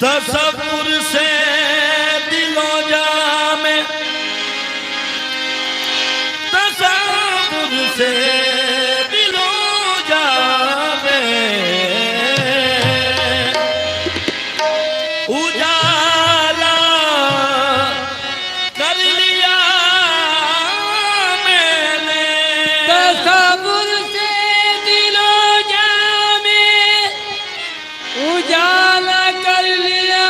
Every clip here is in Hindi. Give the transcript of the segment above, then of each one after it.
तसव्वुर से दिलो जामे, तसव्वुर से दिलो जामे, उजाला कर लिया मैंने। तसव्वुर से दिलो जामे, उजाला कर लिया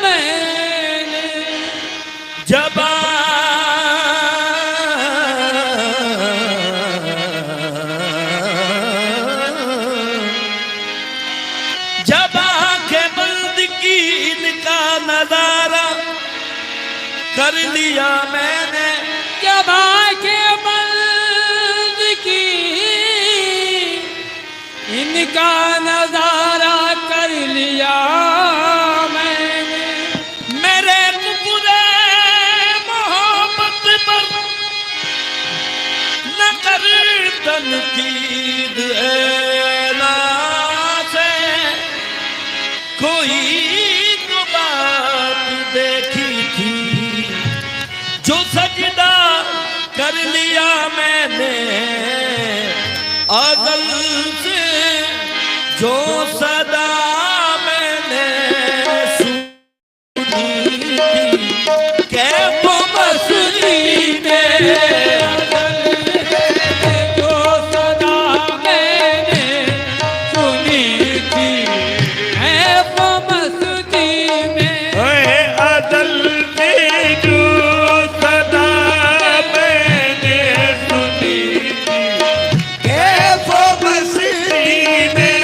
मैंने। जबा जबा के बंद की इनका नजारा कर लिया मैंने। जब आंखें बंद की इनका नजारा कर लिया मैंने। मेरे कुकुरे मोहब्बत पर न कर तनकीद ऐना से, कोई तो बात देखी थी जो सजदा कर लिया मैंने। अज़ल से जो सदा मैंने सुनी थी कैफ़ मस्ती में। जो सदा मैंने सुनी थी कैफ़ मस्ती में। अज़ल में जो सदा मैंने सुनी थी कैफ़ मस्ती में।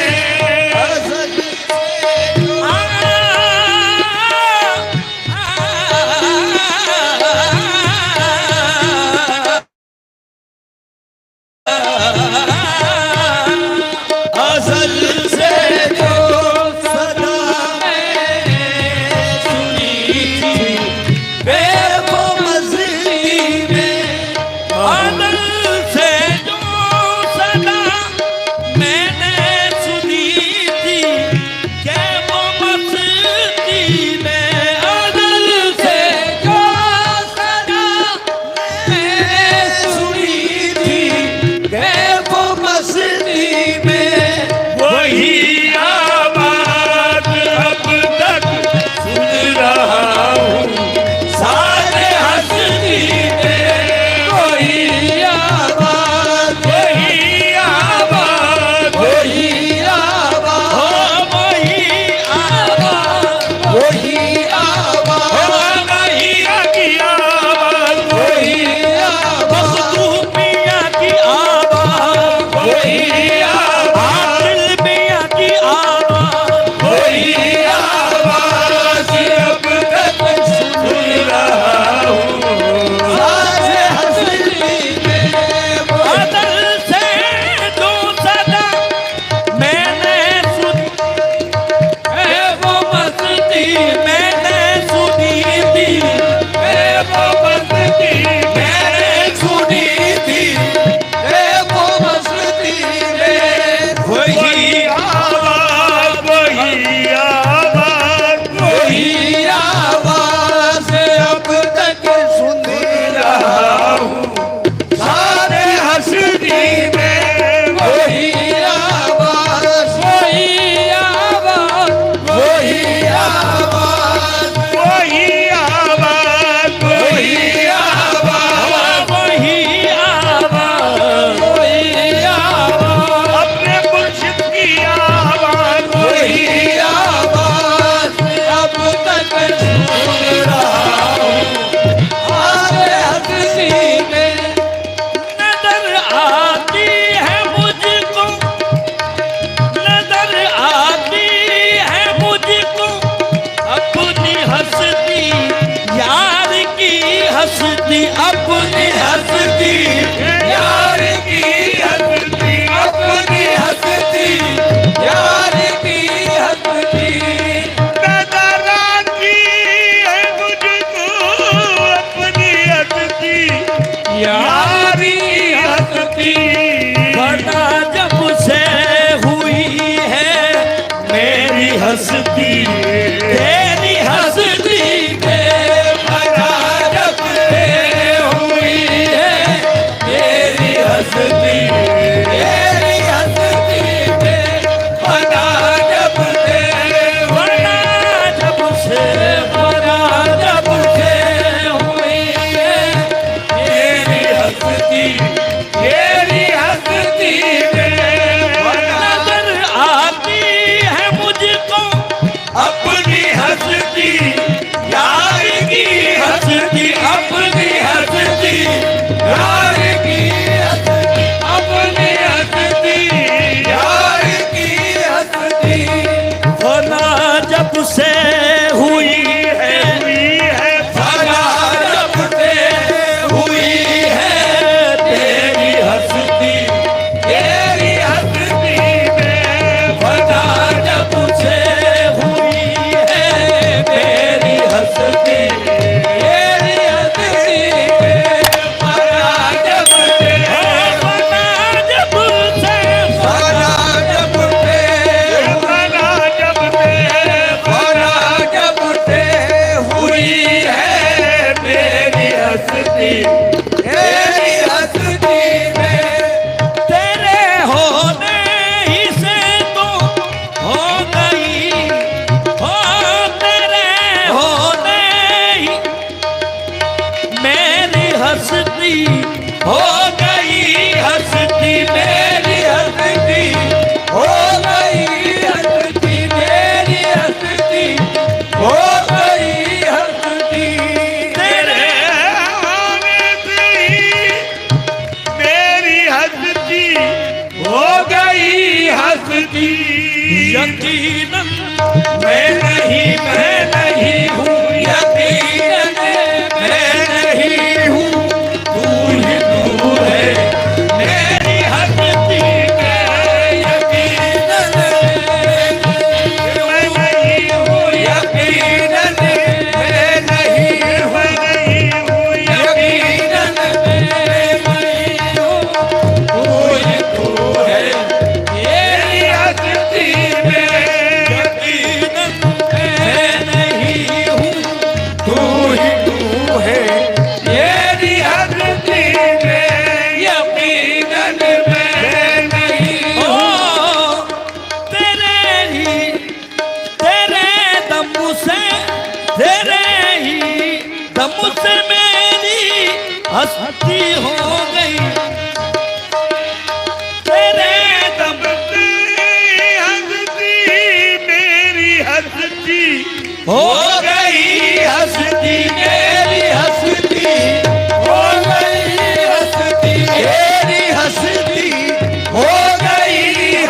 तेरी हस्ती के फना जब से हुई है तेरी हस्ती तेरी हस्ती के फना जब से फना जब से फना जब से हुई है तेरी हस्ती में नजर आती है मुझको अपनी हस्ती यार की हस्ती अपनी हस्ती यार की हस्ती अपनी हस्ती यार की हस्ती फना जब से हुई है फना जब से हुई है तेरी हस्ती तेरी हस्ती में फना जब से हुई है तेरी हस्ती तेरी हस्ती में फना जब से फना जब से फना जब से फना जब से फना जब से हुई है तेरी हस्ती तेरी हस्ती में तेरे होने ही से तो हो गई हो तेरे होने ही मेरी हस्ती हो गई हस्ती मेरी हस्ती हो गई हस्ती मेरी हस्ती हो गई हस्ती तेरे होने से मेरी हस्ती हो गई हस्ती यकीनन मैं नहीं हूँ यकीनन मैं नहीं हूँ तू ही तू है मेरी हस्ती में यकीनन मैं नहीं हूँ यकीनन मैं नहीं हूँ यकीनन मैं नहीं हूँ तू ही तू है तेरी हस्ती में यकीनन मैं नहीं हूँ तू ही तू है तेरी हस्ती में यकीनन मैं नहीं हूँ तेरे ही तेरे दम से तेरे ही दम से मेरी हस्ती हो गई तेरे दम से हस्ती मेरी हस्ती हो गई हस्ती मेरी हस्ती हो गई हस्ती मेरी हस्ती हो गई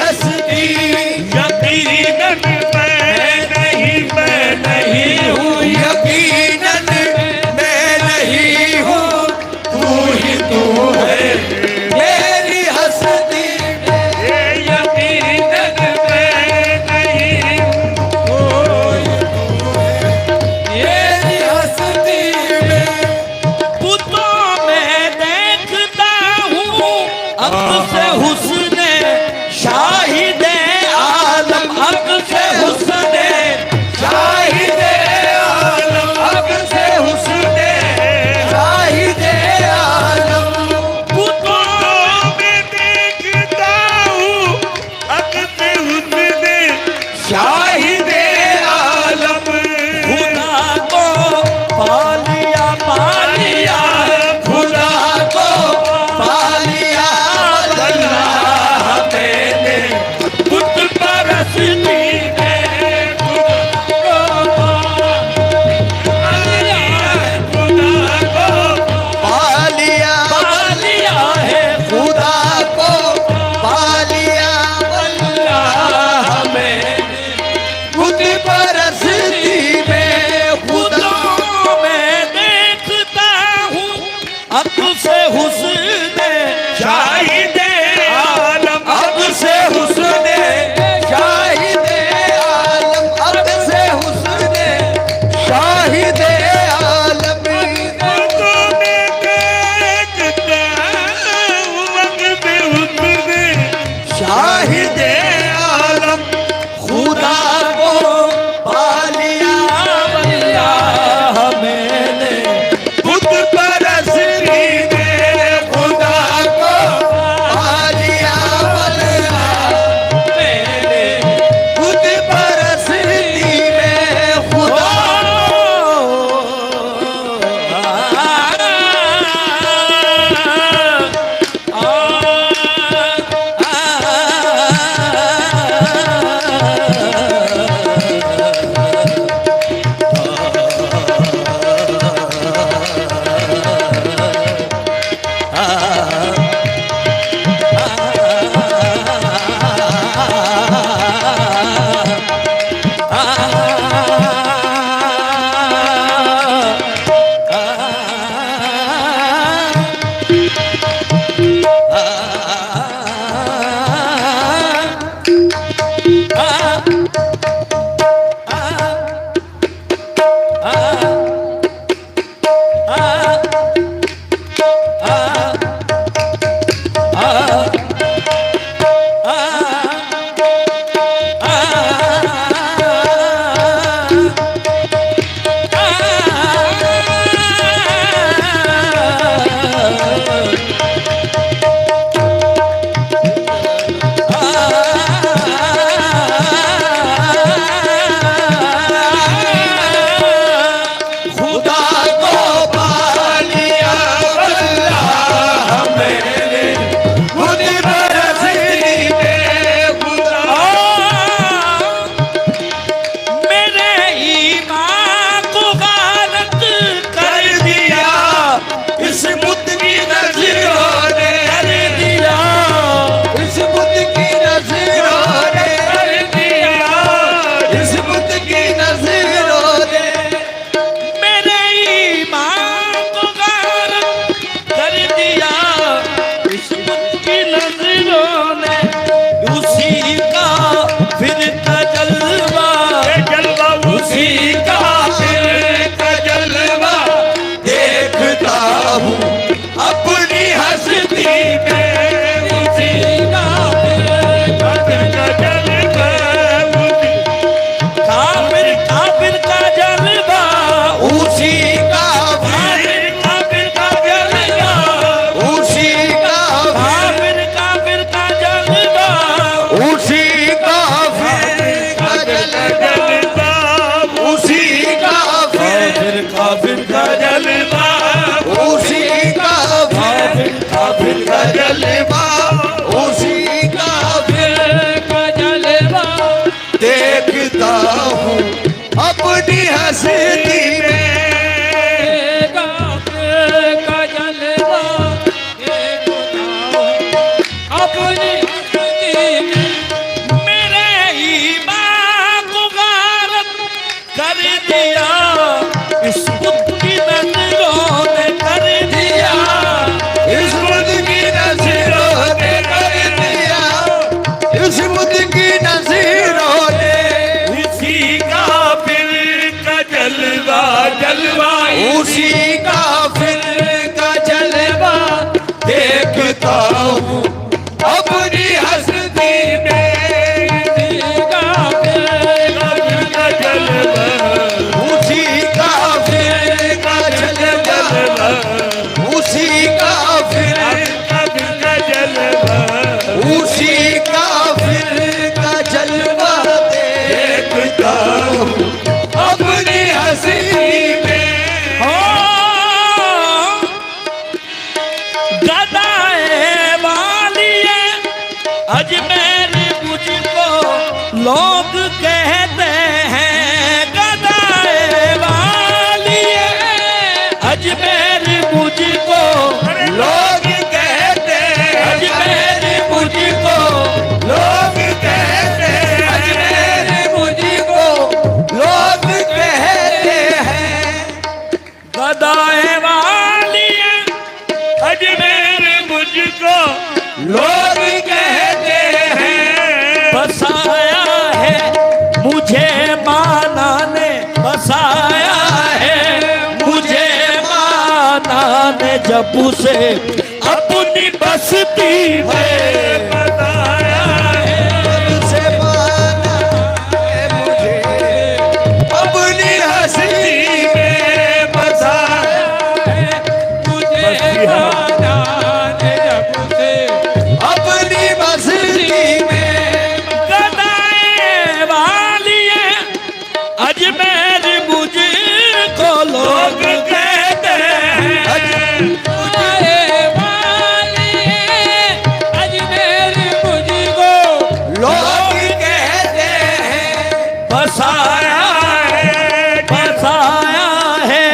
हस्ती यकीनन मैं नहीं हूँ यकीनन मैं नहीं हूँ तू ही तू है मेरी हस्ती में यकीनन मैं नहीं हूँ तू ही तू है मेरी हस्ती में उसी का फिर का जलवा देखता हूँ अपनी हस्ती में। उसी का फिर का जलवा, काफिर काफिर का जलवा, उसी का फिर काफिर का जलवा, उसी का काफिर काफिर का जलवा, उसी का फिर का जलवा, उसी का फिर काफिर का जलवा, उसी का फिर काफिर का जलवा, उसी का फिर का जलवा देखता हूँ अपनी हस्ती में। का जलवा अपनी हस्ती में। मेरे ईमान को गारत कर दिया इस बुत की नजरों ने, कर दिया इस बुत की नजरों ने, कर दिया इस बुत की नजरों ने। उसी का फिर का जलवा, जलवा उसी का फिर का जलवा देखता हूँ अपनी हस्ती में। उसी का फिर का जलवा, उसी का फिर का जलवा, उसी का फिर का जलवा देखता हूँ अपनी हस्ती में। गदाए वालिए अजमेर मुझको लोग कहते हैं, गदाए वालिए अजमेर मुझको लोग कहते हैं, अजमेर मुझको लोग कहते हैं, अजमेर मुझको लोग कहते हैं। गदाए वालिए अजमेर मुझको लोग कहते हैं। बसाया है मुझे माना ने, बसाया है मुझे माना ने, जब उसे अपनी बस्ती में बताया है। उसे माना है मुझे अपनी हस्ती में बसाया है। मुझे माना ने जब से अपनी बस्ती में। गदाए वालिए अजमेर मुझको लोग कहते हैं, गदाए वालिए अजमेर मुझको लोग कहते हैं। बसाया है, बसाया है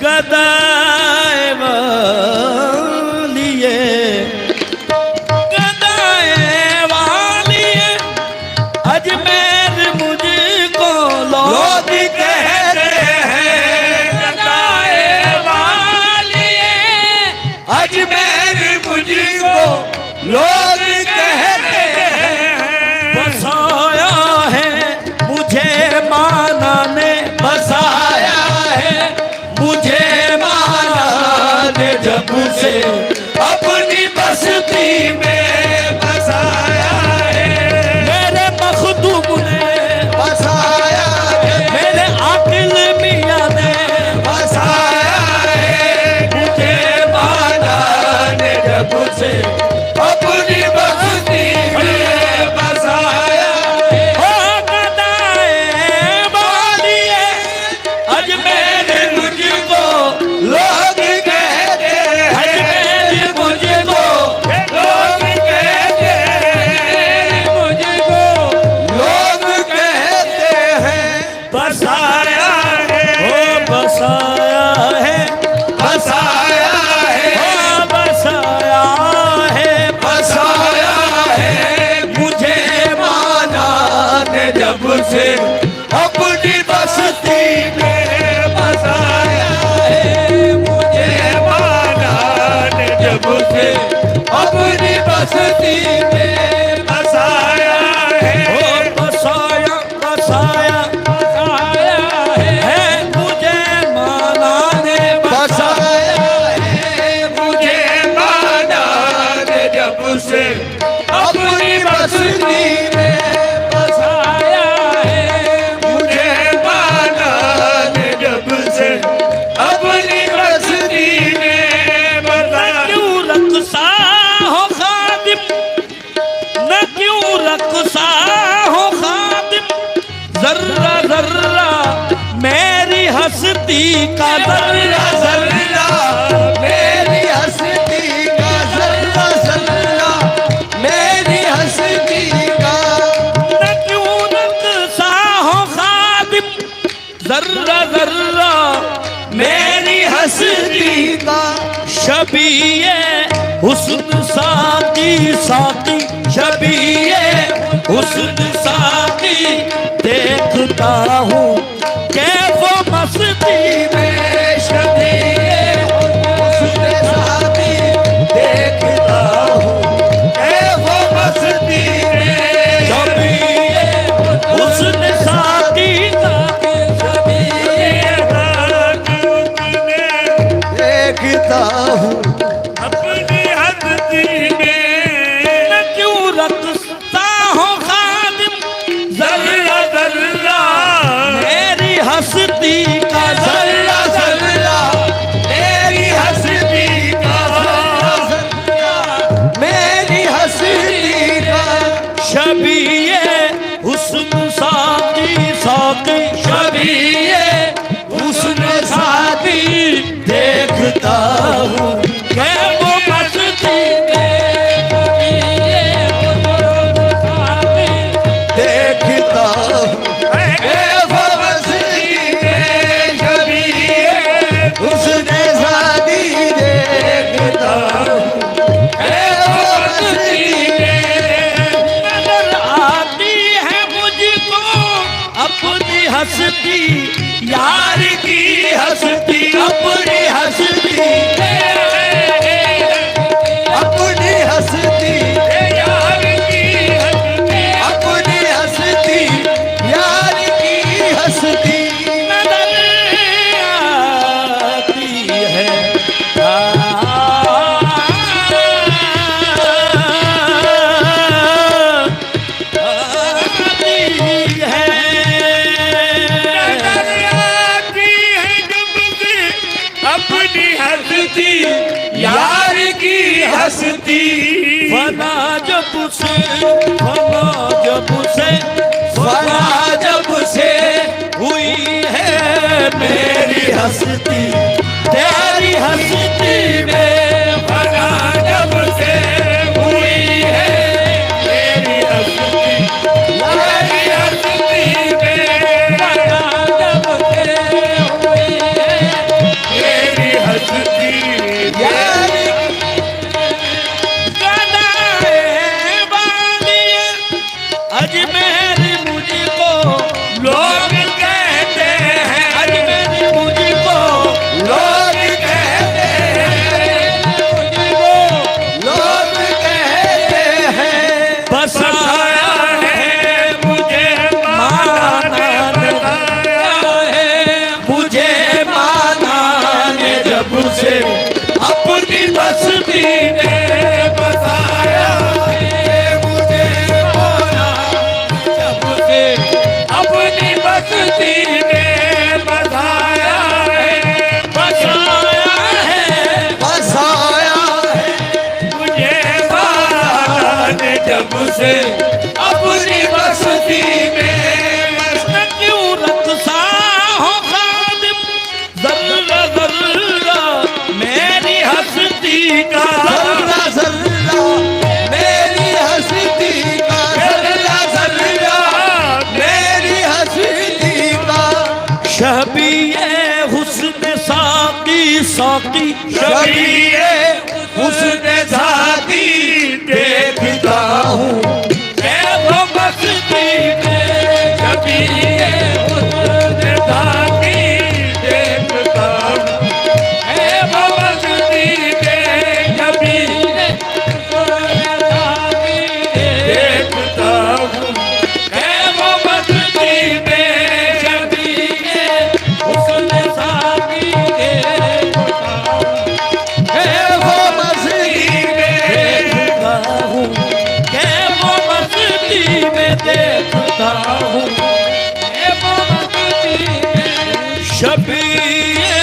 गदाए वालिए, गदाए वालिए अजमेर मुझको लोग कहते हैं। गदाए वालिए अजमेर मुझको लोग कहते हैं। बसाया है मुझे माना ने, बसाया है मुझे माना ने, जब से अपनी बस्ती में बसाया है। मेरे मखदूम ने बसाया है, मेरे आकिल मियां ने बसाया है। मुझे माना ने जब से अपनी बस्ती में बसाया है। ओ गदाए वालिए अजमेर मुझको लोग कहते हैं, अजमेर मुझको लोग कहते हैं, मुझको लोग कहते हैं। बसाया है, ओ बसाया है, बसाया है, ओ बसाया है, बसाया है मुझे माना ने जब से अपनी बस्ती में बसाया है। मुझे माना ने जब से अपनी बस्ती में बसाया है। ओ बसाया हस्ती का जर्रा जर्रा मेरी हस्ती का जर्रा जर्रा मेरी हस्ती का न क्यों नक्शा हो खादिम जर्रा जर्रा मेरी हस्ती का शबीए हुस्न साकी साकी शबीए हुस्न साकी देखता हूँ कैफो मस्ती में शबीए हुस्न साकी देखता हूँ कैफो मस्ती में शबीए हुस्न साकी देखता हूँ अपनी हस्ती में न क्यों रखता हो खादिम जर्रा जर्रा मेरी हस्ती का जर्रा जर्रा मेरी हस्ती का जर्रा मेरी हस्ती का शबीए हुस्न साकी साकी शबीए हुस्न साकी देखता हूँ कैफो मस्ती में शबीए हुस्न साकी देखता हूँ कैफो मस्ती में शबीए हुस्न साकी देखता हूँ कैफो मस्ती में नजर आती है मुझको अपनी हस्ती यार की हस्ती अपनी हस्ती अपनी हस्ती यार की हस्ती अपनी हस्ती यार की हस्ती नजर आती है अपनी हस्ती यार की हस्ती फना जब से फना जब से फना जब से हुई है मेरी हस्ती तेरी हस्ती में फना जब से हुई है मेरी हस्ती तेरी हस्ती में फना जब से हुई है मेरी हस्ती यार अजमेर मुझको लोग कहते हैं अजमेर मुझको लोग कहते हैं लोग कहते हैं बसाया है मुझे माना है मुझे माना ने जब से अपनी बस्ती में बसाया है मुझे माना जब से अपनी बस्ती में बसाया है बसाया है मुझे माना ने जब से अपनी बस्ती में क्यों रखसा हो खादिम जर्रा जर्रा मेरी हस्ती का जर्रा जर्रा मेरी हस्ती का जर्रा जर्रा मेरी हस्ती का शबीए हुस्न साकी साकी शबीए हुस्न साकी देखता हूँ कैफो मस्ती में शबीए हुस्न साकी देखता हूँ कैफो मस्ती में शबीए हुस्न साकी देखता हूँ कैफो मस्ती में शबीए हुस्न साकी वो मस्ती में देखता हूँ शबीए